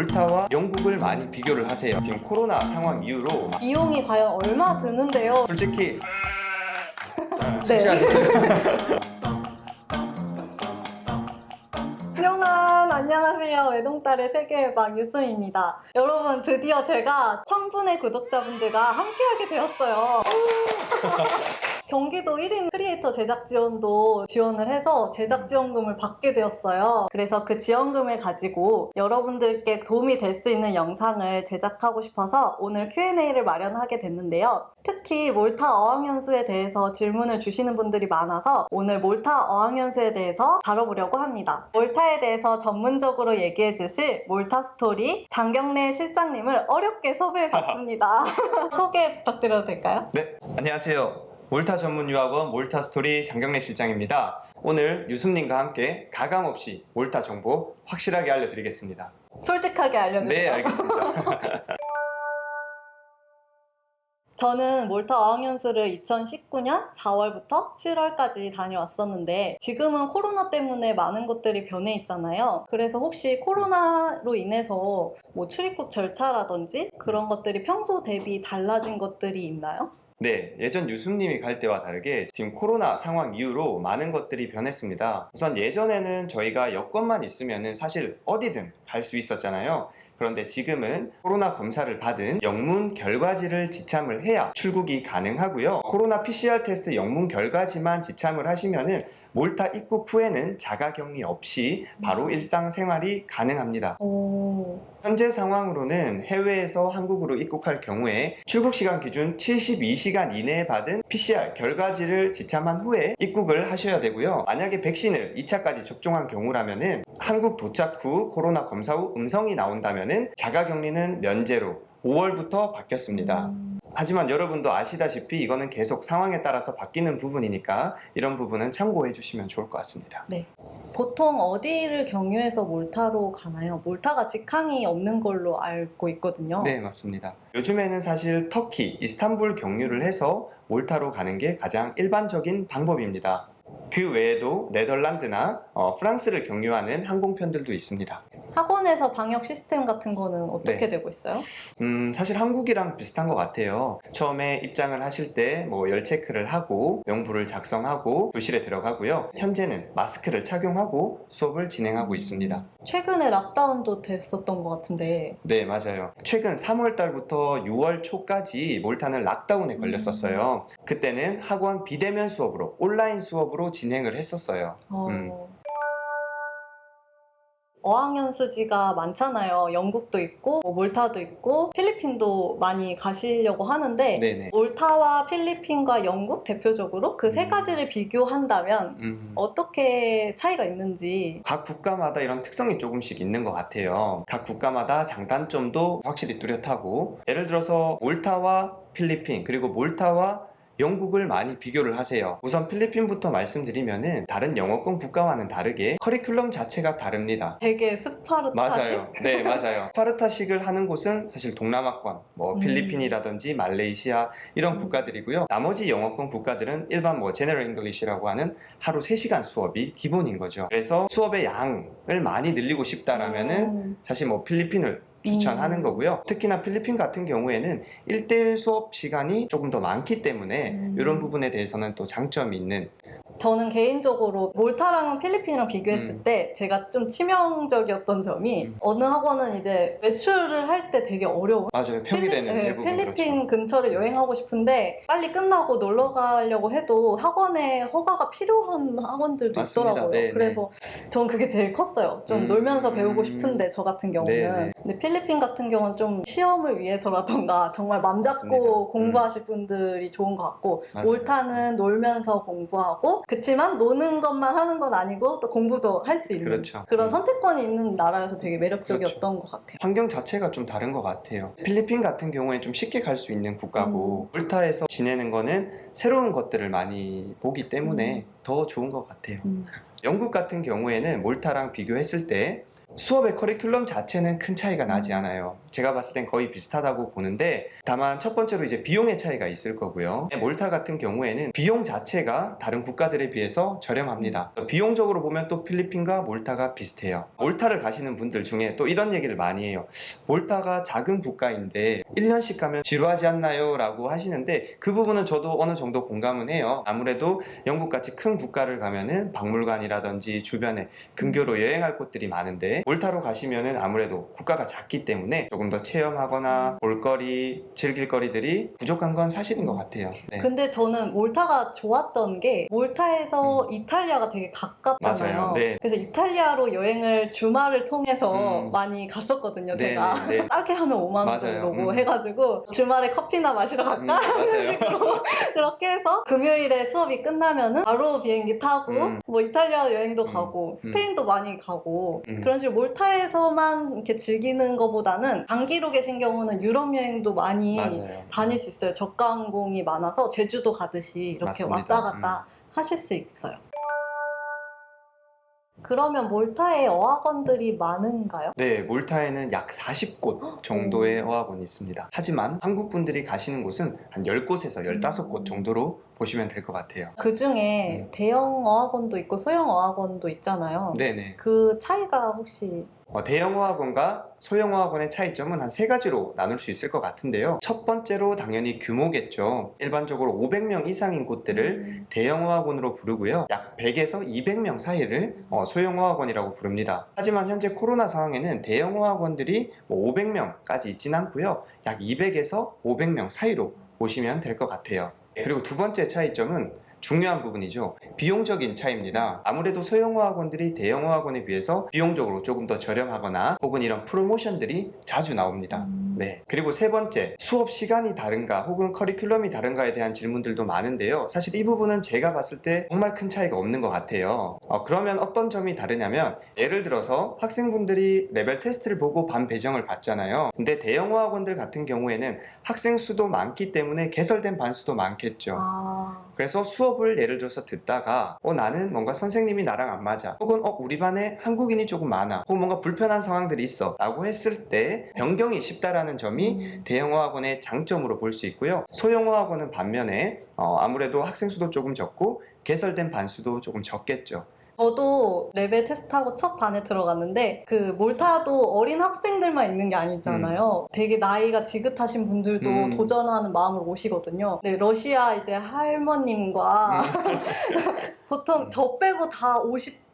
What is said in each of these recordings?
몰타와 영국을 많이 비교를 하세요. 지금 코로나 상황 이후로 비용이 과연 얼마 드는데요? 솔직히 네. 쉽지 않아요. 안녕하세요. 외동딸의 세계의 유수입니다. 여러분, 드디어 제가 1000분의 구독자분들과 함께하게 되었어요. 경기도 1인 크리에이터 제작 지원도 지원을 해서 제작 지원금을 받게 되었어요. 그래서 그 지원금을 가지고 여러분들께 도움이 될 수 있는 영상을 제작하고 싶어서 오늘 Q&A를 마련하게 됐는데요. 특히 몰타 어학연수에 대해서 질문을 주시는 분들이 많아서 오늘 몰타 어학연수에 대해서 다뤄보려고 합니다. 몰타에 대해서 전문적으로 얘기해 주실 몰타 스토리 장경래 실장님을 어렵게 섭외해봤습니다. 소개 부탁드려도 될까요? 네, 안녕하세요. 몰타 전문 유학원 몰타 스토리 장경래 실장입니다. 오늘 유수님과 함께 가감없이 몰타 정보 확실하게 알려드리겠습니다. 솔직하게 알려주세요. 네, 알겠습니다. 저는 몰타 어학연수를 2019년 4월부터 7월까지 다녀왔었는데 지금은 코로나 때문에 많은 것들이 변해 있잖아요. 그래서 혹시 코로나로 인해서 뭐 출입국 절차라든지 그런 것들이 평소 대비 달라진 것들이 있나요? 네, 예전 유수님이 갈 때와 다르게 지금 코로나 상황 이후로 많은 것들이 변했습니다. 우선 예전에는 저희가 여권만 있으면 사실 어디든 갈 수 있었잖아요. 그런데 지금은 코로나 검사를 받은 영문 결과지를 지참을 해야 출국이 가능하고요. 코로나 PCR 테스트 영문 결과지만 지참을 하시면은 몰타 입국 후에는 자가격리 없이 바로 일상생활이 가능합니다. 현재 상황으로는 해외에서 한국으로 입국할 경우에 출국시간 기준 72시간 이내에 받은 PCR 결과지를 지참한 후에 입국을 하셔야 되고요. 만약에 백신을 2차까지 접종한 경우라면은 한국 도착 후 코로나 검사 후 음성이 나온다면은 자가격리는 면제로 5월부터 바뀌었습니다. 하지만 여러분도 아시다시피 이거는 계속 상황에 따라서 바뀌는 부분이니까 이런 부분은 참고해 주시면 좋을 것 같습니다. 네. 보통 어디를 경유해서 몰타로 가나요? 몰타가 직항이 없는 걸로 알고 있거든요. 네, 맞습니다. 요즘에는 사실 터키, 이스탄불 경유를 해서 몰타로 가는 게 가장 일반적인 방법입니다. 그 외에도 네덜란드나 프랑스를 경유하는 항공편들도 있습니다. 학원에서 방역 시스템 같은 거는 어떻게 네. 되고 있어요? 사실 한국이랑 비슷한 것 같아요. 처음에 입장을 하실 때 열 체크를 하고 명부를 작성하고 교실에 들어가고요. 현재는 마스크를 착용하고 수업을 진행하고 있습니다. 최근에 락다운도 됐었던 것 같은데 네, 맞아요. 최근 3월 달부터 6월 초까지 몰타는 락다운에 걸렸었어요. 그때는 학원 비대면 수업으로 온라인 수업으로 진행을 했었어요. 어학연수지가 많잖아요. 영국도 있고 몰타도 있고 필리핀도 많이 가시려고 하는데 네네. 몰타와 필리핀과 영국 대표적으로 그 세 가지를 비교한다면 어떻게 차이가 있는지. 각 국가마다 이런 특성이 조금씩 있는 것 같아요. 각 국가마다 장단점도 확실히 뚜렷하고, 예를 들어서 몰타와 필리핀 그리고 몰타와 영국을 많이 비교를 하세요. 우선 필리핀부터 말씀드리면은 다른 영어권 국가와는 다르게 커리큘럼 자체가 다릅니다. 되게 스파르타식? 맞아요. 네, 맞아요. 스파르타식을 하는 곳은 사실 동남아권, 필리핀이라든지 말레이시아 이런 국가들이고요. 나머지 영어권 국가들은 일반 제너럴 잉글리시라고 하는 하루 3시간 수업이 기본인 거죠. 그래서 수업의 양을 많이 늘리고 싶다라면은 사실 필리핀을 추천하는 거고요. 특히나 필리핀 같은 경우에는 1대1 수업 시간이 조금 더 많기 때문에 이런 부분에 대해서는 또 장점이 있는. 저는 개인적으로 몰타랑 필리핀이랑 비교했을 때 제가 좀 치명적이었던 점이 어느 학원은 이제 외출을 할 때 되게 어려워. 맞아요. 평일에는 대부분 필리핀 그렇죠. 근처를 여행하고 싶은데 빨리 끝나고 놀러 가려고 해도 학원에 허가가 필요한 학원들도 맞습니다. 있더라고요. 네, 그래서 전 그게 제일 컸어요. 좀 놀면서 배우고 싶은데 저 같은 경우는. 네. 근데 필리핀 같은 경우는 좀 시험을 위해서라던가 정말 맘 잡고 맞습니다. 공부하실 분들이 좋은 것 같고, 맞아요. 몰타는 놀면서 공부하고 그치만 노는 것만 하는 건 아니고 또 공부도 할 수 있는 그렇죠. 그런 선택권이 있는 나라여서 되게 매력적이었던 그렇죠. 것 같아요. 환경 자체가 좀 다른 것 같아요. 필리핀 같은 경우에 좀 쉽게 갈 수 있는 국가고 몰타에서 지내는 거는 새로운 것들을 많이 보기 때문에 더 좋은 것 같아요. 영국 같은 경우에는 몰타랑 비교했을 때 수업의 커리큘럼 자체는 큰 차이가 나지 않아요. 제가 봤을 땐 거의 비슷하다고 보는데, 다만 첫 번째로 이제 비용의 차이가 있을 거고요. 몰타 같은 경우에는 비용 자체가 다른 국가들에 비해서 저렴합니다. 비용적으로 보면 또 필리핀과 몰타가 비슷해요. 몰타를 가시는 분들 중에 또 이런 얘기를 많이 해요. 몰타가 작은 국가인데 1년씩 가면 지루하지 않나요? 라고 하시는데, 그 부분은 저도 어느 정도 공감은 해요. 아무래도 영국같이 큰 국가를 가면은 박물관이라든지 주변에 근교로 여행할 곳들이 많은데, 몰타로 가시면은 아무래도 국가가 작기 때문에 조금 더 체험하거나 볼거리, 즐길 거리들이 부족한 건 사실인 것 같아요. 네. 근데 저는 몰타가 좋았던 게 몰타에서 이탈리아가 되게 가깝잖아요. 맞아요. 네. 그래서 이탈리아로 여행을 주말을 통해서 많이 갔었거든요. 제가 네. 싸게 하면 5만 원 맞아요. 정도고 해가지고 주말에 커피나 마시러 갈까? 맞아요. 식으로 그렇게 해서 금요일에 수업이 끝나면은 바로 비행기 타고 뭐 이탈리아 여행도 가고 스페인도 많이 가고 그런 식으로 몰타에서만 이렇게 즐기는 것보다는 단기로 계신 경우는 유럽 여행도 많이 맞아요. 다닐 수 있어요. 저가 항공이 많아서 제주도 가듯이 이렇게 맞습니다. 왔다 갔다 하실 수 있어요. 그러면 몰타에 어학원들이 많은가요? 네, 몰타에는 약 40곳 정도의 어학원이 있습니다. 하지만 한국 분들이 가시는 곳은 한 10곳에서 15곳 정도로 보시면 될 것 같아요. 그 중에 대형 어학원도 있고 소형 어학원도 있잖아요. 네네. 그 차이가 혹시? 대형 어학원과 소형 어학원의 차이점은 한 3가지로 나눌 수 있을 것 같은데요. 첫 번째로 당연히 규모겠죠. 일반적으로 500명 이상인 곳들을 대형 어학원으로 부르고요. 약 100에서 200명 사이를 소형 어학원이라고 부릅니다. 하지만 현재 코로나 상황에는 대형 어학원들이 500명까지 있진 않고요. 약 200에서 500명 사이로 보시면 될 것 같아요. 그리고 두 번째 차이점은 중요한 부분이죠. 비용적인 차이입니다. 아무래도 소형 어학원들이 대형 어학원에 비해서 비용적으로 조금 더 저렴하거나 혹은 이런 프로모션들이 자주 나옵니다. 네. 그리고 세 번째, 수업 시간이 다른가 혹은 커리큘럼이 다른가에 대한 질문들도 많은데요. 사실 이 부분은 제가 봤을 때 정말 큰 차이가 없는 것 같아요. 그러면 어떤 점이 다르냐면, 예를 들어서 학생분들이 레벨 테스트를 보고 반 배정을 받잖아요. 근데 대형 어학원들 같은 경우에는 학생 수도 많기 때문에 개설된 반 수도 많겠죠. 그래서 수업을 예를 들어서 듣다가 나는 뭔가 선생님이 나랑 안 맞아, 혹은 우리 반에 한국인이 조금 많아, 혹은 뭔가 불편한 상황들이 있어 라고 했을 때 변경이 쉽다라는 점이 대형 어학원의 장점으로 볼 수 있고요. 소형 어학원은 반면에 아무래도 학생 수도 조금 적고 개설된 반 수도 조금 적겠죠. 저도 레벨 테스트하고 첫 반에 들어갔는데 그 몰타도 어린 학생들만 있는 게 아니잖아요. 되게 나이가 지긋하신 분들도 도전하는 마음으로 오시거든요. 네, 러시아 이제 할머님과 보통 저 빼고 다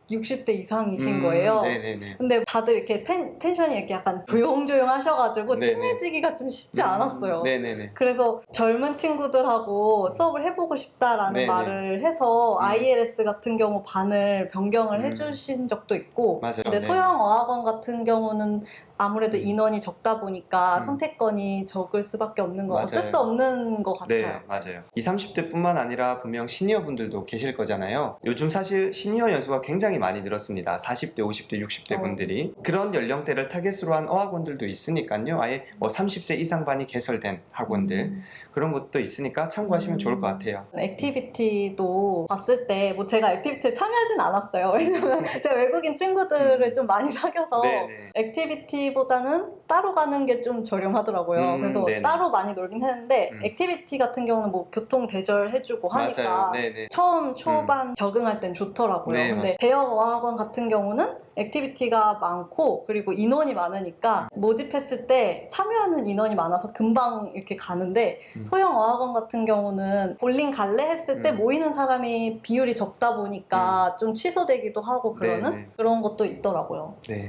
60대 이상이신 거예요. 네네네. 근데 다들 이렇게 텐션이 이렇게 약간 조용조용 하셔가지고 네네. 친해지기가 좀 쉽지 않았어요. 네네네. 그래서 젊은 친구들하고 수업을 해보고 싶다라는 네네. 말을 해서 IELTS 같은 경우 반을 변경을 해주신 적도 있고, 맞아요. 근데 네. 소형 어학원 같은 경우는 아무래도 인원이 적다 보니까 선택권이 적을 수밖에 없는 거, 어쩔 맞아요. 수 없는 것 같아요. 네, 맞아요. 20, 30대뿐만 아니라 분명 시니어 분들도 계실 거잖아요. 요즘 사실 시니어 연수가 굉장히 많이 늘었습니다. 40대, 50대, 60대 분들이. 그런 연령대를 타겟으로 한 어학원들도 있으니까요. 아예 30세 이상 반이 개설된 학원들. 그런 것도 있으니까 참고하시면 좋을 것 같아요. 액티비티도 봤을 때, 뭐 제가 액티비티를 참여하진 않았어요. 왜냐면 제가 외국인 친구들을 좀 많이 사귀어서 네네. 액티비티보다는 따로 가는 게 좀 저렴하더라고요. 그래서 네네. 따로 많이 놀긴 했는데 액티비티 같은 경우는 뭐 교통 대절해주고 하니까 맞아요. 네네. 처음 초반 적응할 땐 좋더라고요. 네, 근데 맞습니다. 대형 어학원 같은 경우는 액티비티가 많고 그리고 인원이 많으니까 모집했을 때 참여하는 인원이 많아서 금방 이렇게 가는데 소형 어학원 같은 경우는 볼링 갈래 했을 때 모이는 사람이 비율이 적다 보니까 좀 취소되기도 하고 그러는 네네. 그런 것도 있더라고요. 네.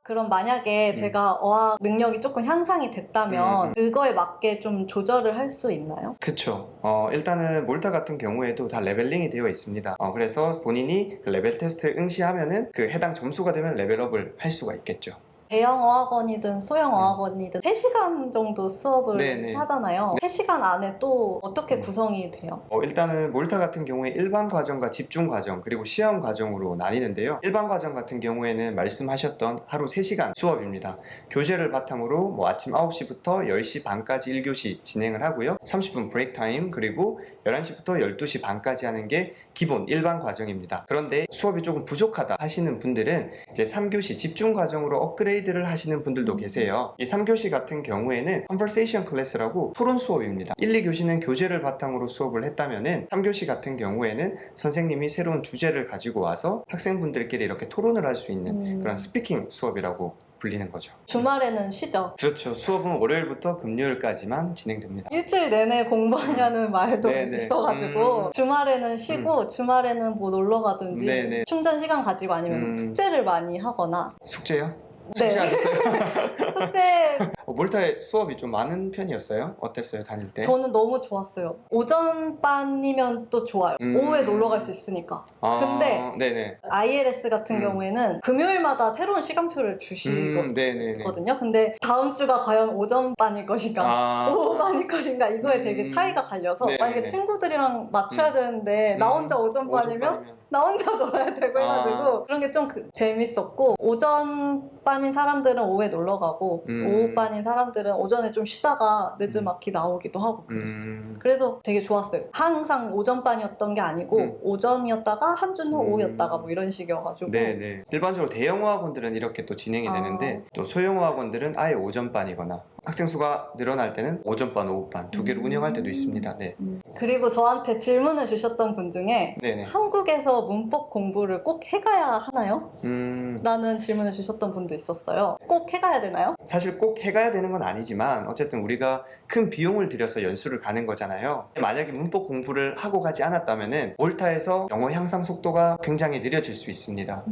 그럼 만약에 제가 어학 능력이 조금 향상이 됐다면 그거에 맞게 좀 조절을 할 수 있나요? 그쵸. 일단은 몰타 같은 경우에도 다 레벨링이 되어 있습니다. 그래서 본인이 그 레벨 테스트 응시하면은 그 해당 점수가 되면 레벨업을 할 수가 있겠죠. 대형 어학원이든 소형 어학원이든 3시간 정도 수업을 네네. 하잖아요. 3시간 안에 또 어떻게 구성이 돼요? 일단은 몰타 같은 경우에 일반 과정과 집중 과정 그리고 시험 과정으로 나뉘는데요. 일반 과정 같은 경우에는 말씀하셨던 하루 3시간 수업입니다. 교재를 바탕으로 뭐 아침 9시부터 10시 반까지 1교시 진행을 하고요. 30분 브레이크 타임, 그리고 11시부터 12시 반까지 하는 게 기본 일반 과정입니다. 그런데 수업이 조금 부족하다 하시는 분들은 이제 3교시 집중 과정으로 업그레이드 업그레이드를 하시는 분들도 계세요. 이 3교시 같은 경우에는 Conversation Class라고 토론 수업입니다. 1, 2교시는 교재를 바탕으로 수업을 했다면은 3교시 같은 경우에는 선생님이 새로운 주제를 가지고 와서 학생분들끼리 이렇게 토론을 할 수 있는 그런 스피킹 수업이라고 불리는 거죠. 주말에는 쉬죠. 그렇죠. 수업은 월요일부터 금요일까지만 진행됩니다. 일주일 내내 공부하냐는 말도 네네. 있어가지고 주말에는 쉬고 주말에는 뭐 놀러 가든지 네네. 충전 시간 가지고 아니면 숙제를 많이 하거나. 숙제요? 네. 숙제하셨어요? 숙제 몰타에 수업이 좀 많은 편이었어요? 어땠어요, 다닐 때? 저는 너무 좋았어요. 오전반이면 또 좋아요. 오후에 놀러 갈 수 있으니까. 근데 네네. ILS 같은 경우에는 금요일마다 새로운 시간표를 주시거든요. 네네네. 근데 다음 주가 과연 오전반일 것인가 오후반일 것인가 이거에 되게 차이가 갈려서 네네네. 만약에 친구들이랑 맞춰야 되는데 나 혼자 오전반이면 나 혼자 놀아야 되고 해가지고 그런 게 좀 재밌었고, 오전반인 사람들은 오후에 놀러 가고 오후반인 사람들은 오전에 좀 쉬다가 늦음막히 나오기도 하고 그랬어요. 그래서 되게 좋았어요. 항상 오전반이었던 게 아니고 오전이었다가 한 주는 오후였다가 뭐 이런 식이어가지고. 네네. 일반적으로 대형어학원들은 이렇게 또 진행이 되는데 또 소형어학원들은 아예 오전반이거나 학생 수가 늘어날 때는 오전반, 오후반 두 개를 운영할 때도 있습니다. 네. 그리고 저한테 질문을 주셨던 분 중에 네네. 한국에서 문법 공부를 꼭 해가야 하나요? 라는 질문을 주셨던 분도 있었어요. 꼭 해가야 되나요? 사실 꼭 해가야 되는 건 아니지만 어쨌든 우리가 큰 비용을 들여서 연수를 가는 거잖아요. 만약에 문법 공부를 하고 가지 않았다면은 몰타에서 영어 향상 속도가 굉장히 느려질 수 있습니다.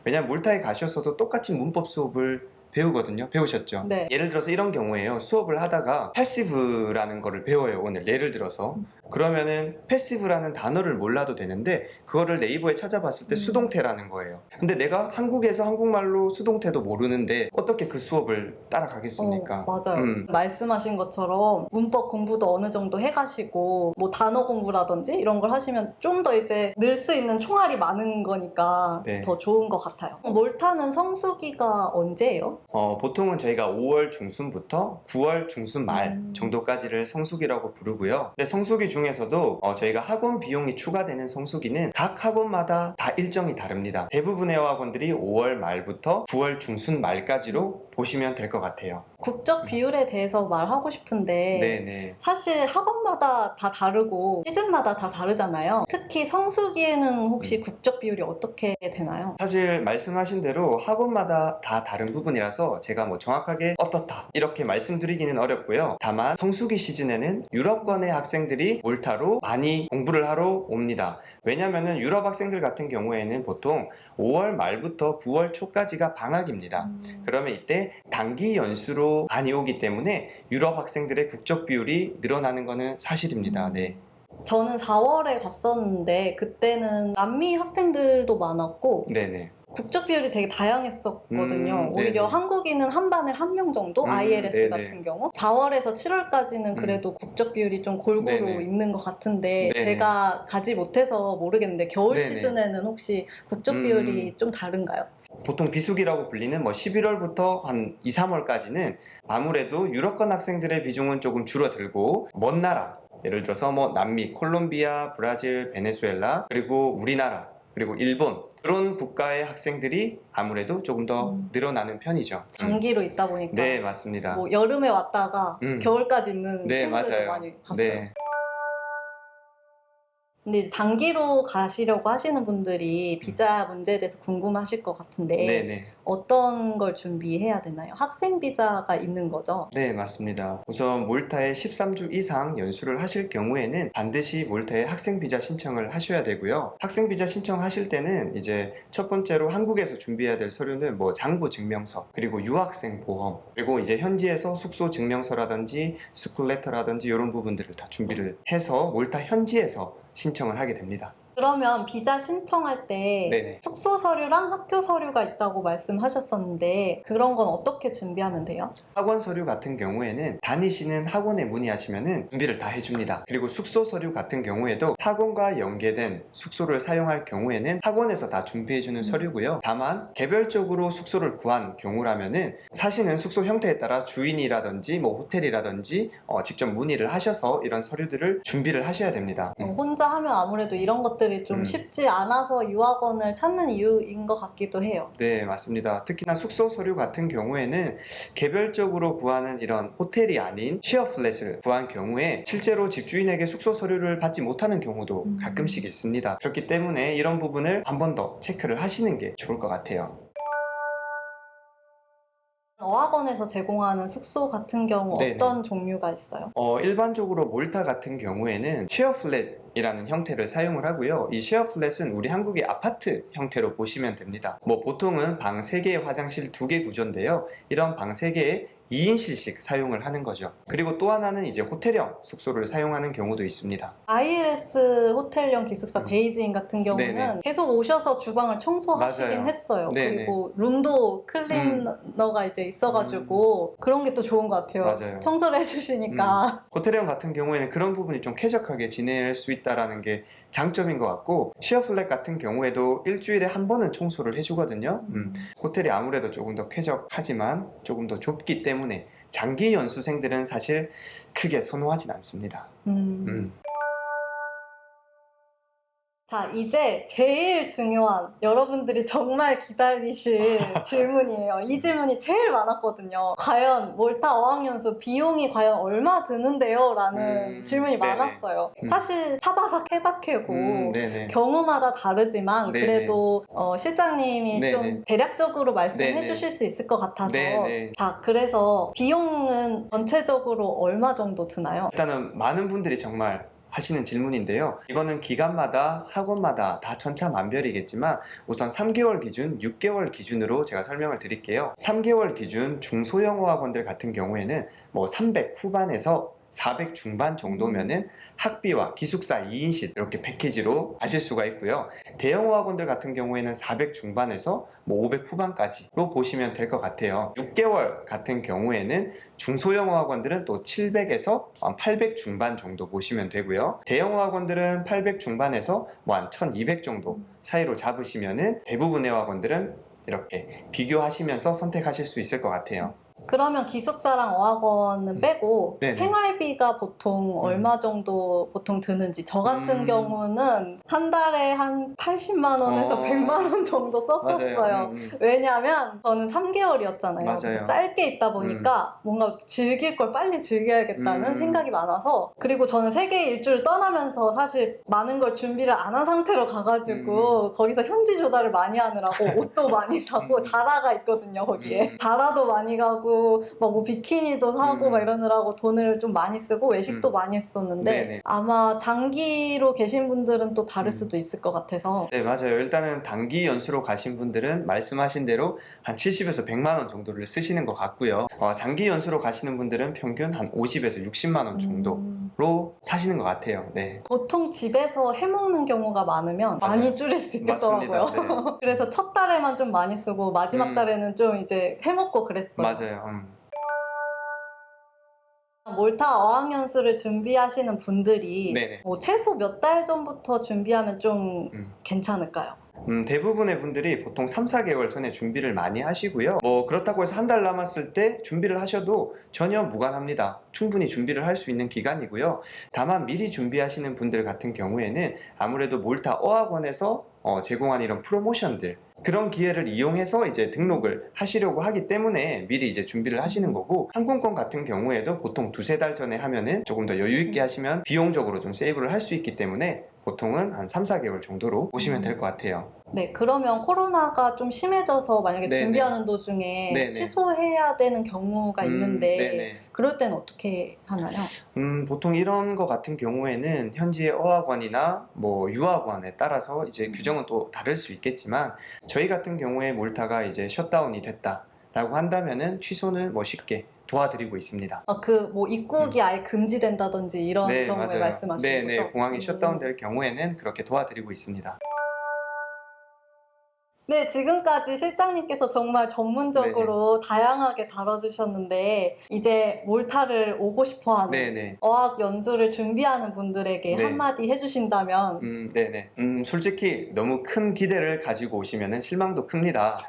왜냐면 몰타에 가셔서도 똑같이 문법 수업을 배우셨죠? 네. 예를 들어서 이런 경우에요. 수업을 하다가 패시브라는 거를 배워요. 오늘 예를 들어서 그러면은 패시브라는 단어를 몰라도 되는데 그거를 네이버에 찾아봤을 때 수동태라는 거예요. 근데 내가 한국에서 한국말로 수동태도 모르는데 어떻게 그 수업을 따라가겠습니까? 맞아요. 말씀하신 것처럼 문법 공부도 어느 정도 해가시고 뭐 단어 공부라든지 이런 걸 하시면 좀 더 이제 늘 수 있는 총알이 많은 거니까 네. 더 좋은 것 같아요. 몰타는 성수기가 언제예요? 보통은 저희가 5월 중순부터 9월 중순 말 정도까지를 성수기라고 부르고요. 근데 성수기 중에서도 저희가 학원 비용이 추가되는 성수기는 각 학원마다 다 일정이 다릅니다. 대부분의 학원들이 5월 말부터 9월 중순 말까지로 보시면 될 것 같아요. 국적 비율에 대해서 말하고 싶은데 네네. 사실 학원마다 다 다르고 시즌마다 다 다르잖아요. 특히 성수기에는 혹시 국적 비율이 어떻게 되나요? 사실 말씀하신 대로 학원마다 다 다른 부분이라서 제가 뭐 정확하게 어떻다 이렇게 말씀드리기는 어렵고요. 다만 성수기 시즌에는 유럽권의 학생들이 몰타로 많이 공부를 하러 옵니다. 왜냐면은 유럽 학생들 같은 경우에는 보통 5월 말부터 9월 초까지가 방학입니다. 그러면 이때 단기 연수로 많이 오기 때문에 유럽 학생들의 국적 비율이 늘어나는 것은 사실입니다. 네. 저는 4월에 갔었는데 그때는 남미 학생들도 많았고 네네. 국적 비율이 되게 다양했었거든요. 오히려 네네. 한국인은 한 반에 한 명 정도? ILS 네네. 같은 경우 4월에서 7월까지는 그래도 국적 비율이 좀 골고루 네네. 있는 것 같은데 네네. 제가 가지 못해서 모르겠는데 겨울 네네. 시즌에는 혹시 국적 비율이 좀 다른가요? 보통 비수기라고 불리는 뭐 11월부터 한 2, 3월까지는 아무래도 유럽권 학생들의 비중은 조금 줄어들고 먼 나라, 예를 들어서 뭐 남미, 콜롬비아, 브라질, 베네수엘라, 그리고 우리나라, 그리고 일본 그런 국가의 학생들이 아무래도 조금 더 늘어나는 편이죠. 장기로 있다 보니까 네, 맞습니다. 뭐 여름에 왔다가 겨울까지 있는 네, 친구들도 맞아요. 많이 봤어요. 네. 근데 이제 장기로 가시려고 하시는 분들이 비자 문제에 대해서 궁금하실 것 같은데 네네. 어떤 걸 준비해야 되나요? 학생 비자가 있는 거죠? 네, 맞습니다. 우선 몰타에 13주 이상 연수를 하실 경우에는 반드시 몰타에 학생 비자 신청을 하셔야 되고요. 학생 비자 신청하실 때는 이제 첫 번째로 한국에서 준비해야 될 서류는 뭐 장부 증명서, 그리고 유학생 보험, 그리고 이제 현지에서 숙소 증명서라든지 스쿨레터라든지 이런 부분들을 다 준비를 해서 몰타 현지에서 신청을 하게 됩니다. 그러면 비자 신청할 때 네네. 숙소 서류랑 학교 서류가 있다고 말씀하셨었는데 그런 건 어떻게 준비하면 돼요? 학원 서류 같은 경우에는 다니시는 학원에 문의하시면은 준비를 다 해줍니다. 그리고 숙소 서류 같은 경우에도 학원과 연계된 숙소를 사용할 경우에는 학원에서 다 준비해주는 서류고요. 다만 개별적으로 숙소를 구한 경우라면은 사시는 숙소 형태에 따라 주인이라든지 뭐 호텔이라든지 직접 문의를 하셔서 이런 서류들을 준비를 하셔야 됩니다. 혼자 하면 아무래도 이런 것들이 것들이 좀 쉽지 않아서 유학원을 찾는 이유인 것 같기도 해요. 네, 맞습니다. 특히나 숙소 서류 같은 경우에는 개별적으로 구하는 이런 호텔이 아닌 쉐어 플랫을 구한 경우에 실제로 집주인에게 숙소 서류를 받지 못하는 경우도 가끔씩 있습니다. 그렇기 때문에 이런 부분을 한 번 더 체크를 하시는 게 좋을 것 같아요. 어학원에서 제공하는 숙소 같은 경우 네네. 어떤 종류가 있어요? 일반적으로 몰타 같은 경우에는 쉐어 플랫이라는 형태를 사용을 하고요. 이 쉐어 플랫은 우리 한국의 아파트 형태로 보시면 됩니다. 보통은 방 3개에 화장실 2개 구조인데요. 이런 방 3개에 2인실씩 사용을 하는 거죠. 그리고 또 하나는 이제 호텔형 숙소를 사용하는 경우도 있습니다. ILS 호텔형 기숙사 베이지인 같은 경우는 네네. 계속 오셔서 주방을 청소하시긴 맞아요. 했어요. 네네. 그리고 룸도 클리너가 이제 있어가지고 그런 게 또 좋은 것 같아요. 맞아요. 청소를 해주시니까. 호텔형 같은 경우에는 그런 부분이 좀 쾌적하게 지낼 수 있다는 게 장점인 것 같고, 쉐어 플랫 같은 경우에도 일주일에 한 번은 청소를 해주거든요. 호텔이 아무래도 조금 더 쾌적하지만 조금 더 좁기 때문에 장기 연수생들은 사실 크게 선호하진 않습니다. 자, 이제 제일 중요한 여러분들이 정말 기다리실 질문이에요. 이 질문이 제일 많았거든요. 과연 몰타 어학연수 비용이 과연 얼마 드는데요? 라는 질문이 네네. 많았어요. 사실 사바삭 해박해고 네네. 경우마다 다르지만 네네. 그래도 실장님이 네네. 좀 대략적으로 말씀해 네네. 주실 수 있을 것 같아서 네네. 자, 그래서 비용은 전체적으로 얼마 정도 드나요? 일단은 많은 분들이 정말 하시는 질문인데요. 이거는 기간마다 학원마다 다 천차만별이겠지만 우선 3개월 기준, 6개월 기준으로 제가 설명을 드릴게요. 3개월 기준 중소형 어학원들 같은 경우에는 300 후반에서 400 중반 정도면은 학비와 기숙사 2인실 이렇게 패키지로 하실 수가 있고요. 대형 어학원들 같은 경우에는 400 중반에서 500 후반까지로 보시면 될 것 같아요. 6개월 같은 경우에는 중소형 어학원들은 또 700에서 800 중반 정도 보시면 되고요. 대형 어학원들은 800 중반에서 한 1200 정도 사이로 잡으시면은 대부분의 어학원들은 이렇게 비교하시면서 선택하실 수 있을 것 같아요. 그러면 기숙사랑 어학원은 빼고 네네. 생활비가 보통 얼마 정도 보통 드는지 저 같은 경우는 한 달에 한 80만 원에서 100만 원 정도 썼었어요. 맞아요. 왜냐하면 저는 3개월이었잖아요. 맞아요. 그래서 짧게 있다 보니까 뭔가 즐길 걸 빨리 즐겨야겠다는 생각이 많아서, 그리고 저는 세계 일주를 떠나면서 사실 많은 걸 준비를 안 한 상태로 가가지고 거기서 현지 조달을 많이 하느라고 옷도 많이 사고 자라가 있거든요. 거기에 자라도 많이 가고 뭐 비키니도 사고 막 이러느라고 돈을 좀 많이 쓰고 외식도 많이 했었는데 네네. 아마 장기로 계신 분들은 또 다를 수도 있을 것 같아서. 네, 맞아요. 일단은 단기 연수로 가신 분들은 말씀하신 대로 한 70에서 100만 원 정도를 쓰시는 것 같고요. 장기 연수로 가시는 분들은 평균 한 50에서 60만 원 정도로 사시는 것 같아요. 네. 보통 집에서 해먹는 경우가 많으면 많이 줄일 수 있겠더라고요. 맞습니다. 네. 그래서 첫 달에만 좀 많이 쓰고 마지막 달에는 좀 이제 해먹고 그랬어요. 맞아요. 몰타 어학연수를 준비하시는 분들이 네네. 최소 몇 달 전부터 준비하면 좀 괜찮을까요? 대부분의 분들이 보통 3, 4개월 전에 준비를 많이 하시고요. 그렇다고 해서 한 달 남았을 때 준비를 하셔도 전혀 무관합니다. 충분히 준비를 할 수 있는 기간이고요. 다만 미리 준비하시는 분들 같은 경우에는 아무래도 몰타 어학원에서 제공한 이런 프로모션들, 그런 기회를 이용해서 이제 등록을 하시려고 하기 때문에 미리 이제 준비를 하시는 거고, 항공권 같은 경우에도 보통 2~3달 전에 하면은 조금 더 여유 있게 하시면 비용적으로 좀 세이브를 할 수 있기 때문에 보통은 한 3, 4개월 정도로 보시면 될 것 같아요. 네, 그러면 코로나가 좀 심해져서 만약에 네네. 준비하는 도중에 네네. 취소해야 되는 경우가 있는데 네네. 그럴 때는 어떻게 하나요? 보통 이런 거 같은 경우에는 현지의 어학원이나 유학원에 따라서 이제 규정은 또 다를 수 있겠지만, 저희 같은 경우에 몰타가 이제 셧다운이 됐다라고 한다면은 취소는 쉽게 도와드리고 있습니다. 입국이 아예 금지된다든지 이런 네, 경우에 맞아요. 말씀하시는 거죠? 공항이 셧다운 될 경우에는 그렇게 도와드리고 있습니다. 네, 지금까지 실장님께서 정말 전문적으로 다양하게 다뤄주셨는데 이제 몰타를 오고 싶어하는 네네. 어학 연수를 준비하는 분들에게 네. 한마디 해주신다면 네네. 솔직히 너무 큰 기대를 가지고 오시면 실망도 큽니다.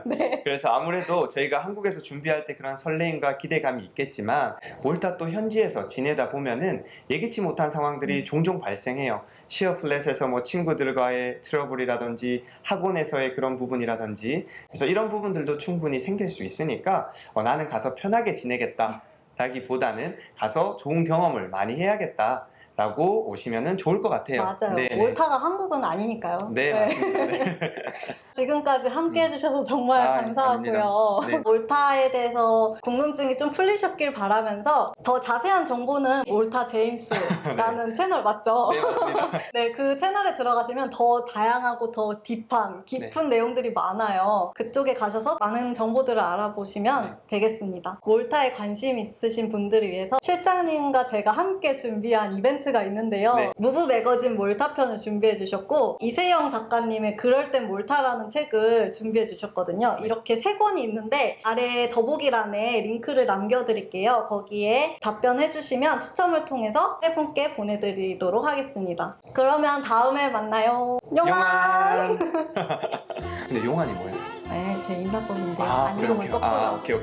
네. 그래서 아무래도 저희가 한국에서 준비할 때 그런 설레임과 기대감이 있겠지만 몰타 또 현지에서 지내다 보면은 예기치 못한 상황들이 종종 발생해요. 시어 플랫에서 뭐 친구들과의 트러블이라든지 학원에서의 그런 부분이라든지 그래서 이런 부분들도 충분히 생길 수 있으니까 나는 가서 편하게 지내겠다 라기보다는 가서 좋은 경험을 많이 해야겠다 라고 오시면 좋을 것 같아요. 맞아요. 네네. 몰타가 한국은 아니니까요. 네, 맞습니다. 네. 지금까지 함께 해주셔서 정말 감사하고요. 아닙니다. 네. 몰타에 대해서 궁금증이 좀 풀리셨길 바라면서 더 자세한 정보는 몰타 제임스라는 채널 맞죠? 네, 맞습니다. 네, 그 채널에 들어가시면 더 다양하고 더 딥한, 깊은 내용들이 많아요. 그쪽에 가셔서 많은 정보들을 알아보시면 되겠습니다. 몰타에 관심 있으신 분들을 위해서 실장님과 제가 함께 준비한 이벤트가 있는데요. 네. 무브 매거진 몰타 편을 준비해 주셨고 이세영 작가님의 그럴 땐 몰타라는 책을 준비해 주셨거든요. 이렇게 3권이 있는데 아래 더보기란에 링크를 남겨드릴게요. 거기에 답변해 주시면 추첨을 통해서 3분께 보내드리도록 하겠습니다. 그러면 다음에 만나요. 용환! 근데 용환이 뭐예요? 네, 제 인사법인데 아, 안녕은 거꾸로. 오케이.